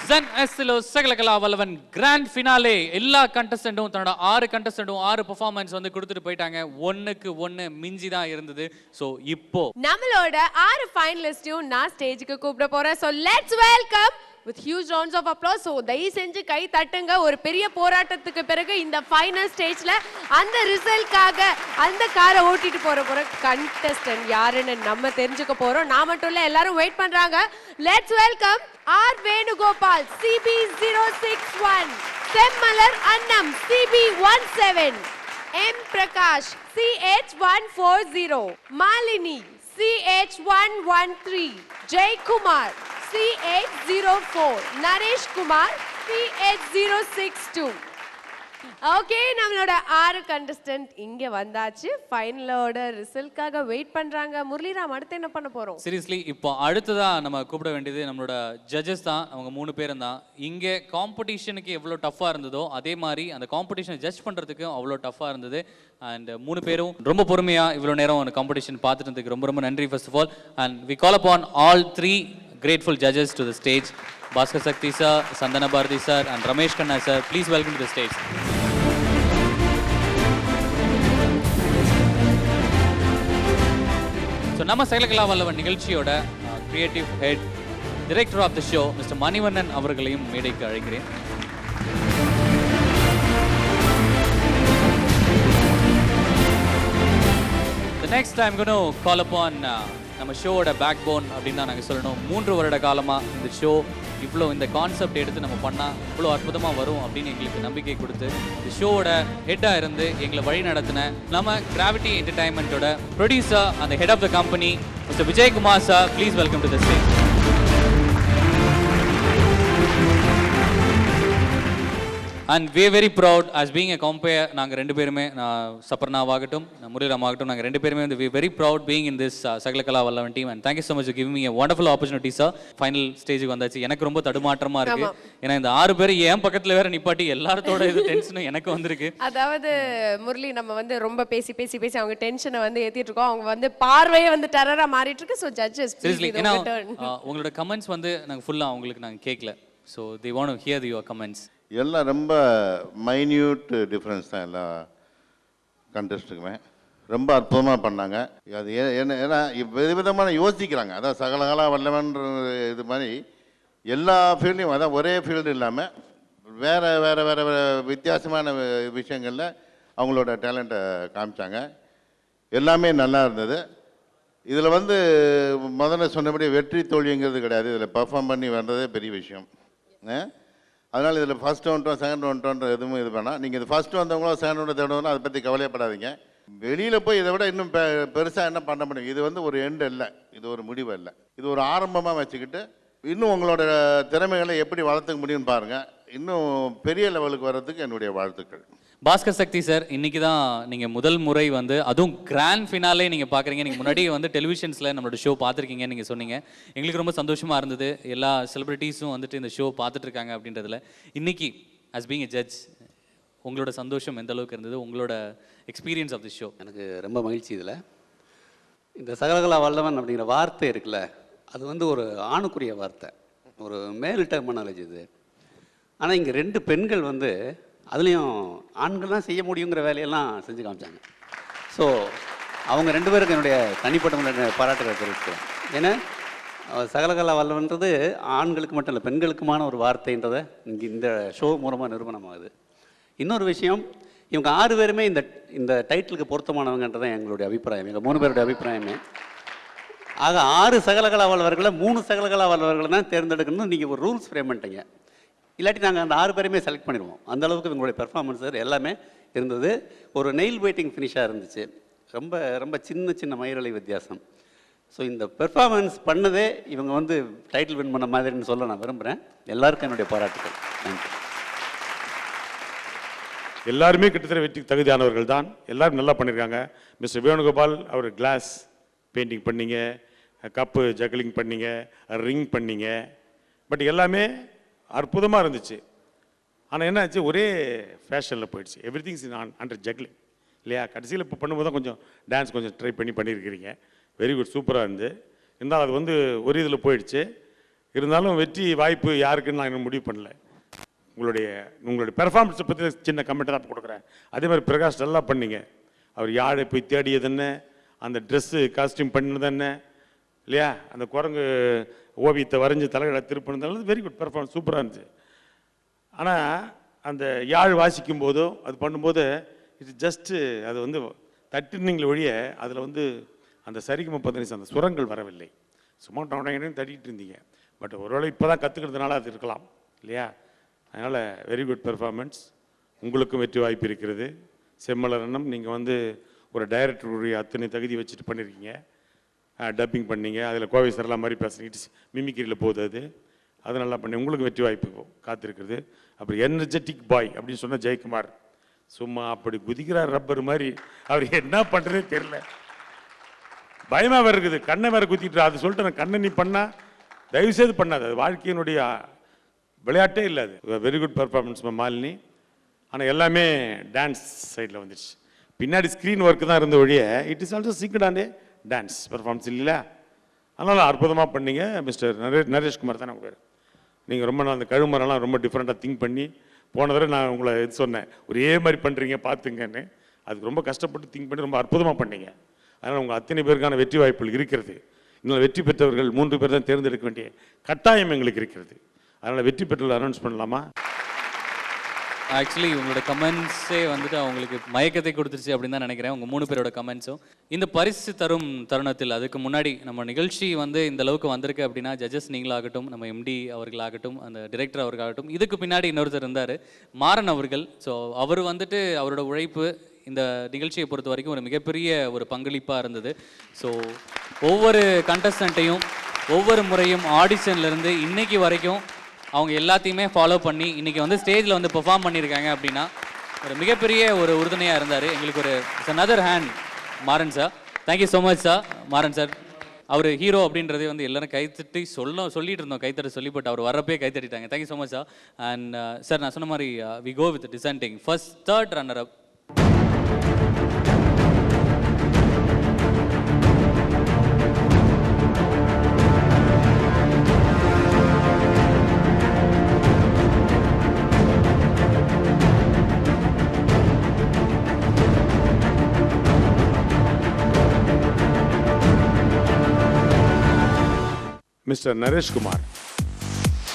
ஜன் எஸ்லோ சகலகலா வல்லவன் grand finale எல்லா கண்டஸ்டன்ட்டும் தன்னோட 6 கண்டஸ்டன்ட்டும் 6 performance வந்து கொடுத்துட்டு போயிட்டாங்க. ஒண்ணுக்கு ஒண்ணு மிஞ்சி தான் இருந்தது. சோ இப்போ நம்மளோட 6 ஃபைனலிஸ்டையும் நான் ஸ்டேஜுக்கு கூப்பிட போறேன். So let's welcome with huge rounds of applause. So தயவு செஞ்சு கை தட்டுங்க. ஒரு பெரிய போராட்டத்துக்கு பிறகு இந்த ஃபைனல் ஸ்டேஜ்ல அந்த ரிசல்ட்காக அந்த காரை ஓட்டிட்டு போற கண்டஸ்டன்ட் யாருன்னு நம்ம தெரிஞ்சுக்க போறோம். நான் மட்டும் இல்ல, எல்லாரும் வெயிட் பண்றாங்க. Let's welcome R Venugopal CB061, Semmalar Annam CB17, M Prakash CH140, Malini CH113, Jayakumar CH04, Naresh Kumar CH062. Okay, நம்மளோட 6 கண்டஸ்டன்ட் இங்க வந்தாச்சு. ஃபைனலோட ரிசல்ட்காக வெயிட் பண்றாங்க. முரளிராம், அடுத்து என்ன பண்ண போறோம்? சீரியஸ்லி இப்போ அடுத்ததா நம்ம கூப்பிட வேண்டியது நம்மளோட ஜட்ஜஸ் தான். அவங்க 3 பேரும் தான். இங்கே காம்படிஷனுக்கு எவ்வளோ டஃப்பாக இருந்ததோ அதே மாதிரி அந்த காம்படிஷனை ஜட்ஜ் பண்ணுறதுக்கும் அவ்வளோ டஃப்பாக இருந்தது. அண்ட் 3 பேரும் ரொம்ப பொறுமையாக இவ்வளோ நேரம் அந்த காம்படிஷன் பார்த்துட்டு ரொம்ப ரொம்ப நன்றி first of all. And we call upon all 3 grateful judges to the stage. Bhaskar Sakti sir, Sandana Bharati sir and Ramesh Khanna sir, please welcome to the stage. So நம்ம சகலகலா வல்லவன் நிகழ்ச்சியோட creative head director of the show mister Manivannan அவர்களையும் மேடைக்கு அழைக்கிறேன். The next I'm going to call upon நம்ம ஷோவோட back phone அப்படின்னு தான் நாங்கள் சொல்லணும். 3 வருட காலமாக இந்த ஷோ இவ்வளோ இந்த கான்செப்ட் எடுத்து நம்ம பண்ணால் இவ்வளோ அற்புதமாக வரும் அப்படின்னு எங்களுக்கு நம்பிக்கை கொடுத்து இந்த ஷோவோட ஹெட்டாக இருந்து எங்களை வழி நடத்தின நம்ம கிராவிட்டி என்டர்டைன்மெண்ட்டோட ப்ரொடியூசர் அந்த head of the company mister Vijayakumar sir, please welcome to the stage. And we are very proud as being a compare. நாங்கள் 2 பேருமே, சப்பர்னாவாகட்டும் முரளிராமாகட்டும், நாங்கள் 2 பேருமே வந்து we are very proud being in this Sakalakala Vallavan team and thank you so much for giving me a wonderful opportunity sir. Final ஸ்டேஜுக்கு வந்தாச்சு. எனக்கு ரொம்ப தடுமாற்றமாக இருக்கு. ஏன்னா இந்த 6 பேர் என் பக்கத்தில் வேற நிப்பாட்டி எல்லாத்தோட இது டென்ஷனும் எனக்கு வந்திருக்கு. அதாவது முரளி, நம்ம வந்து ரொம்ப பேசி பேசி பேசி அவங்க டென்ஷனை வந்து ஏற்றிட்டு இருக்கோம். அவங்க வந்து பார்வையே வந்து டெரராக மாறிட்டு இருக்கு. ஸோ ஜட்ஜஸ் சீரியஸ்லி, ஏன்னா உங்களோட கமெண்ட்ஸ் வந்து நாங்கள் ஃபுல்லாக அவங்களுக்கு நாங்கள் கேட்கல. So they want to hear your comments. எல்லாம் ரொம்ப மைன்யூட் டிஃப்ரென்ஸ் தான் எல்லா கண்டெஸ்ட்டுக்குமே. ரொம்ப அற்புதமாக பண்ணாங்க. அது ஏன்னா விதவிதமான யோசிக்கிறாங்க. அதான் சகலகலா வல்லவன்ற இது மாதிரி எல்லா ஃபீல்டையும், அதான் ஒரே ஃபீல்டு இல்லாமல் வேறு வேறு வேறு வித்தியாசமான விஷயங்களில் அவங்களோட டேலண்ட்டை காமிச்சாங்க. எல்லாமே நல்லா இருந்தது. இதில் வந்து முதல்ல சொன்னபடி வெற்றி தோல்விங்கிறது கிடையாது. இதில் பர்ஃபார்ம் பண்ணி வர்றதே பெரிய விஷயம். அதனால் இதில் ஃபஸ்ட் ரவுண்டோ செகண்ட் ரவுண்டோன்ற எதுவும் இது வேணாம். நீங்கள் இது ஃபஸ்ட்டு வந்தவங்களோ செகண்ட் ரவுண்டோ தேர்ட் ரவுண்டோ அதை பற்றி கவலையப்படாதீங்க. வெளியில் போய் இதை விட இன்னும் பெருசாக என்ன பண்ண முடியும். இது வந்து ஒரு எண்டு இல்லை, இது ஒரு முடிவு இல்லை, இது ஒரு ஆரம்பமாக வச்சுக்கிட்டு இன்னும் உங்களோட திறமைகளை எப்படி வளர்த்துக்க முடியும்னு பாருங்கள். இன்னும் பெரிய லெவலுக்கு வர்றதுக்கு என்னுடைய வாழ்த்துக்கள். பாஸ்கர் சக்தி சார், இன்னைக்கு தான் நீங்கள் முதல் முறை வந்து அதுவும் கிராண்ட் ஃபினாலே நீங்கள் பார்க்குறீங்க. நீங்கள் முன்னாடி வந்து டெலிவிஷன்ஸில் நம்மளோட ஷோ பார்த்துருக்கீங்கன்னு நீங்கள் சொன்னீங்க. எங்களுக்கு ரொம்ப சந்தோஷமாக இருந்தது. எல்லா செலிபிரிட்டிஸும் வந்துட்டு இந்த ஷோ பார்த்துட்ருக்காங்க அப்படின்றதுல. இன்னைக்கு ஆஸ் பீங் எ ஜட்ஜ் உங்களோட சந்தோஷம் எந்த அளவுக்கு இருந்தது? உங்களோட எக்ஸ்பீரியன்ஸ் ஆஃப் தி ஷோ. எனக்கு ரொம்ப மகிழ்ச்சி. இதில் இந்த சகலகலா வல்லவன் அப்படிங்கிற வார்த்தை இருக்குல்ல, அது வந்து ஒரு ஆணுக்குரிய வார்த்தை, ஒரு மேல் டெர்மினாலஜி இது. ஆனால் இங்கே 2 பெண்கள் வந்து அதுலேயும் ஆண்கள் தான் செய்ய முடியுங்கிற வேலையெல்லாம் செஞ்சு காமிச்சாங்க. ஸோ அவங்க 2 பேருக்கு என்னுடைய தனிப்பட்ட முறையான பாராட்டுகளை தெரிவிக்கிறேன். ஏன்னா சகலகலா வல்லவன்றது ஆண்களுக்கு மட்டும் இல்லை, பெண்களுக்குமான ஒரு வார்த்தைன்றதை இங்கே இந்த ஷோ மூலமாக நிரூபணமாகுது. இன்னொரு விஷயம், இவங்க 6 பேருமே இந்த டைட்டிலுக்கு பொருத்தமானவங்கன்றதான் எங்களுடைய அபிப்பிராயம், எங்கள் 3 பேருடைய அபிப்பிராயமே. ஆக 6 சகலகலா வல்லவர்களை 3 சகலகலா வல்லவர்களை தான் தேர்ந்தெடுக்கணும்னு நீங்கள் ஒரு ரூல்ஸ் ஃப்ரேம் பண்ணிட்டீங்க. இல்லாட்டி நாங்கள் அந்த 6 பேருமே செலக்ட் பண்ணிடுவோம். அந்தளவுக்கு இவங்களுடைய பெர்ஃபார்மன்ஸ் எல்லாமே இருந்தது. ஒரு நெயில் வெயிட்டிங் ஃபினிஷாக இருந்துச்சு. ரொம்ப ரொம்ப சின்ன மயிரலை வித்தியாசம். ஸோ இந்த பெர்ஃபார்மன்ஸ் பண்ணதே இவங்க வந்து டைட்டில் வின் பண்ண மாதிரின்னு சொல்ல நான் விரும்புகிறேன். எல்லாருக்கும் என்னுடைய பாராட்டுகள். தேங்க்யூ. எல்லாருமே கிட்டத்தட்ட வெற்றிக்கு தகுதியானவர்கள் தான். எல்லோரும் நல்லா பண்ணியிருக்காங்க. மிஸ்டர் வேணுகோபால் அவர் கிளாஸ் பெயிண்டிங் பண்ணீங்க, கப்பு ஜக்லிங் பண்ணீங்க, ரிங் பண்ணீங்க. பட் எல்லாமே அற்புதமாக இருந்துச்சு. ஆனால் என்ன ஆச்சு, ஒரே ஃபேஷனில் போயிடுச்சு. Every things in under juggling இல்லையா? கடைசியில் இப்போ பண்ணும்போது தான் கொஞ்சம் டான்ஸ் கொஞ்சம் ட்ரை பண்ணியிருக்கிறீங்க. வெரி குட், சூப்பராக இருந்து. இருந்தாலும் அது வந்து ஒரு இதில் போயிடுச்சு. இருந்தாலும் வெற்றி வாய்ப்பு யாருக்குன்னு நான் இன்னும் முடிவு பண்ணல. உங்களுடைய பெர்ஃபார்மன்ஸை பற்றி சின்ன கமெண்ட் தான் கொடுக்குறேன். அதே மாதிரி பிரகாஷ் நல்லா பண்ணீங்க. அவர் யாழை போய் தேடியது என்ன, அந்த ட்ரெஸ்ஸு காஸ்டியூம் பண்ணது என்ன இல்லையா, அந்த குரங்கு ஓவியத்தை வரைஞ்சி தலைகளை திருப்பினது வெரி குட் பெர்ஃபார்மன்ஸ், சூப்பராக இருந்துச்சு. ஆனால் அந்த யாழ் வாசிக்கும் போதோ அது பண்ணும்போது இட்ஸ் ஜஸ்ட்டு அது வந்து தட்டுனீங்களே ஒழிய அதில் வந்து அந்த சரிகம பதனிஸ் அந்த சுரங்கள் வரவில்லை. சும்மா டவுன் தட்டிகிட்டு இருந்தீங்க. பட் ஒருவேளை இப்போ தான் கற்றுக்கிறதுனால அது இருக்கலாம் இல்லையா. அதனால் வெரி குட் பெர்ஃபார்மன்ஸ். உங்களுக்கும் வெற்றி வாய்ப்பு இருக்கிறது. செம்மலரனம் நீங்கள் வந்து ஒரு டைரக்டருடைய அத்தனை தகுதி வச்சுட்டு பண்ணியிருக்கீங்க. டப்பிங் பண்ணீங்க, அதில் கோவை சரலா மாதிரி பேசுகிறீங்க, இட்ஸ் மிமிக்ரியில் போகுது. அது நல்லா பண்ணி உங்களுக்கு வெற்றி வாய்ப்பு காத்திருக்கிறது. அப்புறம் எனர்ஜெட்டிக் பாய் அப்படின்னு சொன்ன ஜெயக்குமார் சும்மா அப்படி குதிக்கிறார் ரப்பர் மாதிரி. அவர் என்ன பண்ணுறதே தெரியல, பயமாக வேறு இருக்குது. கண்ணை வேறு குத்திட்டு அது சொல்லிட்டு நான் கண்ணை நீ பண்ணால் தயவுசெய்து பண்ணாது, அது வாழ்க்கையினுடைய விளையாட்டே இல்லை. அது வெரி குட் பர்ஃபார்மன்ஸ் மாலினி. ஆனால் எல்லாமே டான்ஸ் சைடில் வந்துடுச்சு. பின்னாடி ஸ்க்ரீன் ஒர்க்கு தான் இருந்த ஒழிய இட் இஸ் ஆல்சோ சிங்க்டானே டான்ஸ் பர்ஃபார்மன்ஸ் இல்லையா. அதனால் அற்புதமாக பண்ணீங்க. மிஸ்டர் நரேஷ்குமார் தான் பேர். நீங்கள் ரொம்ப நாள் அந்த கழுமரெல்லாம் ரொம்ப டிஃப்ரெண்ட்டாக திங்க் பண்ணி போன தடவை நான் உங்களை இது சொன்னேன், ஒரே மாதிரி பண்ணுறீங்க பார்த்துங்கன்னு. அதுக்கு ரொம்ப கஷ்டப்பட்டு திங்க் பண்ணி ரொம்ப அற்புதமாக பண்ணீங்க. அதனால் உங்கள் அத்தனை பேருக்கான வெற்றி வாய்ப்புகள் இருக்கிறது. இன்னும் வெற்றி பெற்றவர்கள் 3 பேர் தான் தேர்ந்தெடுக்க வேண்டிய கட்டாயம் எங்களுக்கு இருக்கிறது. அதனால் வெற்றி பெற்றவர்கள் அனௌன்ஸ் பண்ணலாமா? ஆக்சுவலி உங்களோட கமெண்ட்ஸே வந்துட்டு அவங்களுக்கு மயக்கத்தை கொடுத்துருச்சு அப்படின்னு தான் நினைக்கிறேன், உங்கள் 3 பேரோட கமெண்ட்ஸும். இந்த பரிசு தரும் தருணத்தில் அதுக்கு முன்னாடி நம்ம நிகழ்ச்சி வந்து இந்த அளவுக்கு வந்திருக்கு அப்படின்னா ஜட்ஜஸ் நீங்களாகட்டும், நம்ம எம்டி அவர்களாகட்டும், அந்த டிரெக்டர் அவர்களாகட்டும், இதுக்கு பின்னாடி இன்னொருத்தர் இருந்தார் மாறன் அவர்கள். ஸோ அவர் வந்துட்டு அவரோட உழைப்பு இந்த நிகழ்ச்சியை பொறுத்த வரைக்கும் ஒரு மிகப்பெரிய ஒரு பங்களிப்பாக இருந்தது. ஸோ ஒவ்வொரு கண்டஸ்டண்ட்டையும் ஒவ்வொரு முறையும் ஆடிஷன்லேருந்து இன்னைக்கு வரைக்கும் அவங்க எல்லாத்தையுமே ஃபாலோ பண்ணி இன்றைக்கி வந்து ஸ்டேஜில் வந்து பெர்ஃபார்ம் பண்ணியிருக்காங்க அப்படின்னா ஒரு மிகப்பெரிய ஒரு உறுதுணையாக இருந்தார். எங்களுக்கு ஒரு another hand Maran sir. Thank you so much sir. Maran sir அவர் ஹீரோ அப்படின்றதே வந்து எல்லாரும் கைத்தட்டி சொல்லிட்டு இருந்தோம், கைத்தட்ட சொல்லி, பட் அவர் வரப்பே கைத்தட்டிட்டாங்க. Thank you so much sir. And sir நான் சொன்ன மாதிரி we go with descending first 3rd runner up. Mr. Naresh Kumar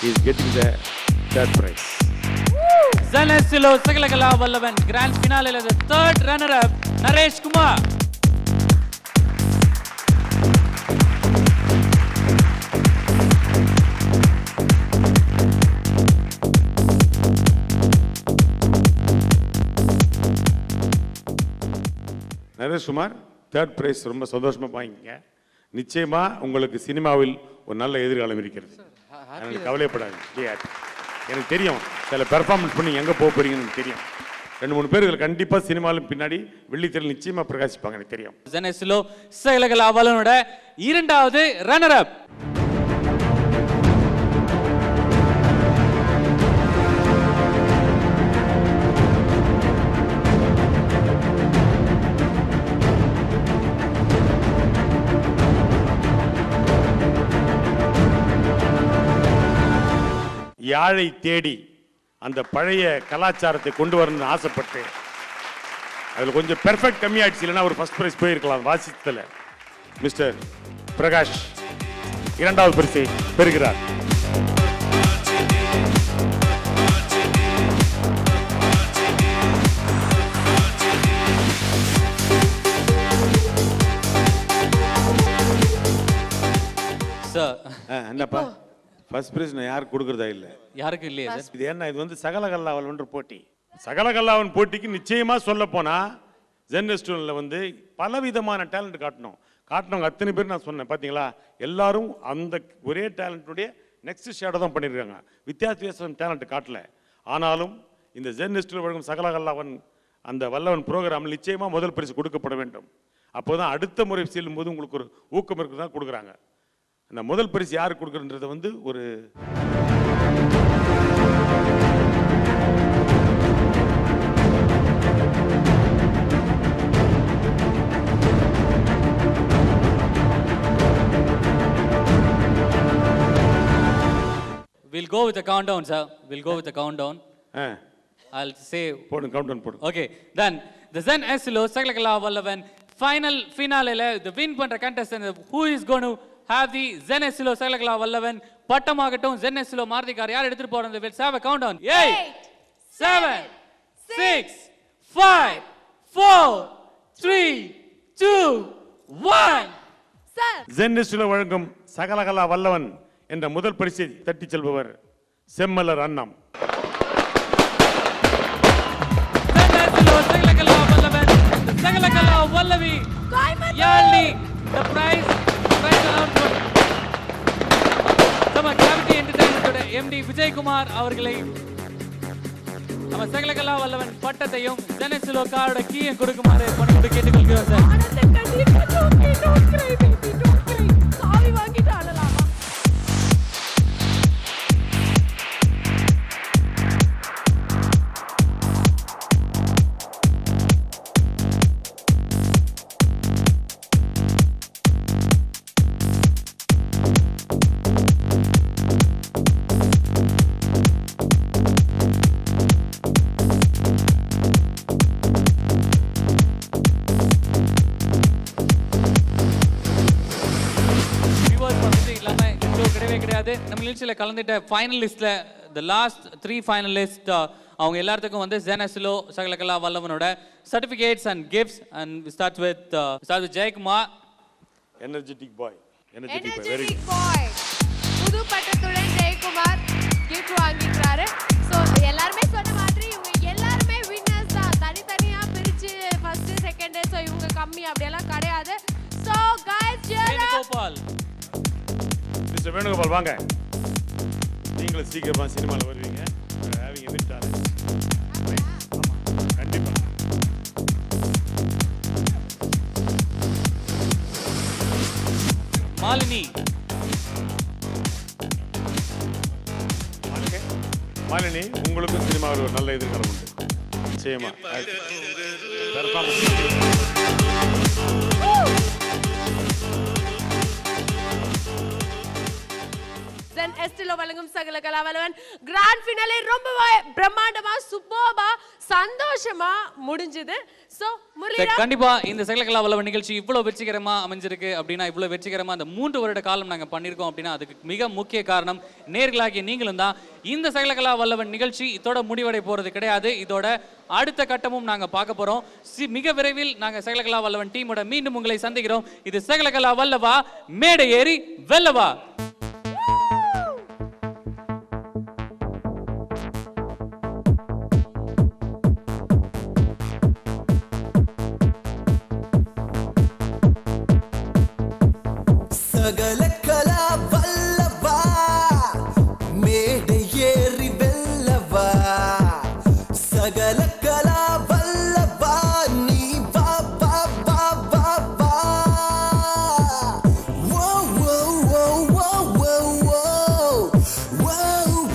is getting the 3rd prize. Zanasilo Sagalagala Vallavan grand finale the 3rd runner up Naresh Kumar. Naresh Kumar 3rd prize ரொம்ப சந்தோஷமா வாங்கிங்க. நிச்சயமா உங்களுக்கு சினிமாவில் ஒரு நல்ல எதிர்காலம் இருக்கிறது. எனக்கு கவலைப்படாது. எனக்கு தெரியும் சில பெர்ஃபார்மன்ஸ் பண்ணி எங்கே போக போறீங்கன்னு எனக்கு தெரியும். 2-3 பேர்கள் கண்டிப்பாக சினிமாலும் பின்னாடி வெள்ளித்திரையில் நிச்சயமாக பிரகாசிப்பாங்க, எனக்கு தெரியும். ஜனசிலோ சகலகலா வல்லவனோட 2வது ரன்னர் அப். யாழை தேடி அந்த பழைய கலாச்சாரத்தை கொண்டு வரணும்னு ஆசைப்பட்டு அதில் கொஞ்சம் பெர்ஃபெக்ட் கம்மியாயிடுச்சு, இல்லைன்னா ஒரு ஃபர்ஸ்ட் பிரைஸ் போயிருக்கலாம் வாசித்தல. மிஸ்டர் பிரகாஷ் 2வது பரிசை பெறுகிறார். சார் என்னப்பா ஃபர்ஸ்ட் பிரைஸ் நான் யாருக்கு கொடுக்குறதா இல்லை, யாருக்கும் இல்லையா சார்? இது என்ன, இது வந்து சகலகல்லாவல்ன்ற போட்டி. சகலகல்லாவன் போட்டிக்கு நிச்சயமா சொல்ல போனா ஜென் ரெஸ்டாரண்ட்ல வந்து பலவிதமான டேலண்ட் காட்டினவங்க அத்தனை பேர் நான் சொன்னேன் பார்த்தீங்களா, எல்லாரும் அந்த ஒரே டேலண்ட்டுடைய நெக்ஸ்ட் ஷேடோ தான் பண்ணியிருக்காங்க, வித்தியாச டேலண்ட் காட்டல. ஆனாலும் இந்த ஜென் ரெஸ்டாரண்ட் வழங்கும் சகலகல்லாவன் அந்த வல்லவன் ப்ரோக்ராமில் நிச்சயமா முதல் பரிசு கொடுக்கப்பட வேண்டும். அப்போதான் அடுத்த முறை செல்லும் போது உங்களுக்கு ஒரு ஊக்கம் இருக்கு தான் கொடுக்குறாங்க. அந்த முதல் பரிசு யாருக்கு கொடுக்குறன்றத வந்து ஒரு we'll go with the countdown, sir. We'll go with the countdown. I'll say. போடு கவுண்டவுன் போடு. Okay, then the Zen Estilo Sagalakala Vallavan final finale the win பண்ற contestant who is going to have the Zen Estilo Sagalakala Vallavan பட்டமாகட்டும் Zen Estilo மார்த்திகார் யார் எடுத்துட்டு போறாங்க? Let's have a countdown. 8 7 6 5 4 3 2 1. Sir. Zen Estilo வழங்கும் சகலகலா வல்லவன் என்ற முதல் பரிசை தட்டிச் செல்பவர் செம்மலர் அண்ணாம். Sagalakala Vallavan, the Sagalakala Vallavi, Yalni, the prize announcement. Sama Gravity Entertainment MD Vijay Kumar அவர்களை நம்ம சகலகலா வல்லவன் பட்டத்தையும் Zen Estilo காரோட கீயை கொடுக்குமாறு பணியோடு கேட்டுக்கொள்கிறோம் சார். நம்ம நிகழ்ச்சியில் கலந்துட்ட ஃபைனலிஸ்ட்ல the last 3 finalists அவங்க எல்லாத்துக்கும் வந்து Zen Estilo Sakalakala வல்லவனோட certificates and gifts and we start with Jaykumar. Energetic boy. Energetic boy. புது பட்டத்துடன் ஜெயக்குமார் gift வாங்கிக்கிறாரு. சோ எல்லாரும் சொன்ன மாதிரி இவங்க எல்லாரும் winners தான். தனித்தனியா பிரிச்சு first second சோ இவங்க கம்மி அப்படி எல்லாம் கிடையாது. So guys cheer up. Venugopal. Mister Venugopal வாங்க. நீங்களும் சீக்கிரமா சினிமால வருவீங்க. having a bit talent. கண்டிப்பா. மாலினி. மாலினி உங்களுக்கும் சினிமாவில் ஒரு நல்ல எதிர்காலம் உண்டு. நிச்சயமா. Zen Estilo வழங்கும் சகலகலா வல்லவன் கிராண்ட் ஃபினாலே ரொம்ப பிரம்மாண்டமா சூப்பர்பா சந்தோஷமா முடிஞ்சது. சோ முரளிரா கண்டிப்பா இந்த சகலகலா வல்லவன் நிகழ்ச்சி இவ்வளவு வெற்றிகரமா அமைஞ்சிருக்கு அப்படின்னா இவ்வளவு வெற்றிகரமா அந்த 3 வருட காலம் நாங்க பண்ணிருக்கோம் அப்படின்னா அதுக்கு மிக முக்கிய காரணம் நேர்களாகிய நீங்களும் தான். இந்த சகலகலா வல்லவன் நிகழ்ச்சி இதோட முடிவடை போறது கிடையாது. இதோட அடுத்த கட்டமும் நாங்க பார்க்க போறோம். மிக விரைவில் நாங்க சகலகலா வல்லவன் டீமோட மீண்டும் உங்களை சந்திக்கிறோம். இது சகலகலா வல்லவா மேடை ஏறி வெல்லவா. சகலகலா வல்லவா மேடை ஏறி வெல்லவா. சகலகலா வல்லவா நீ வா வா வா வா வா. வோ வோ வோ வோ வோ வோ வோ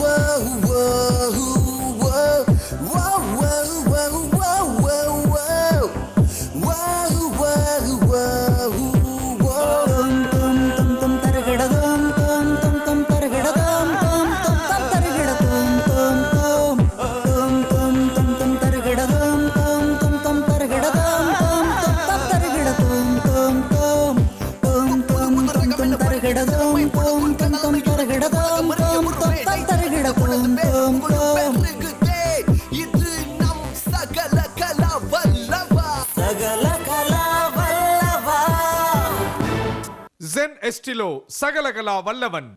வோ வோ வோ வோ வோ வோ Zen Estilo சகலகலா வல்லவன்.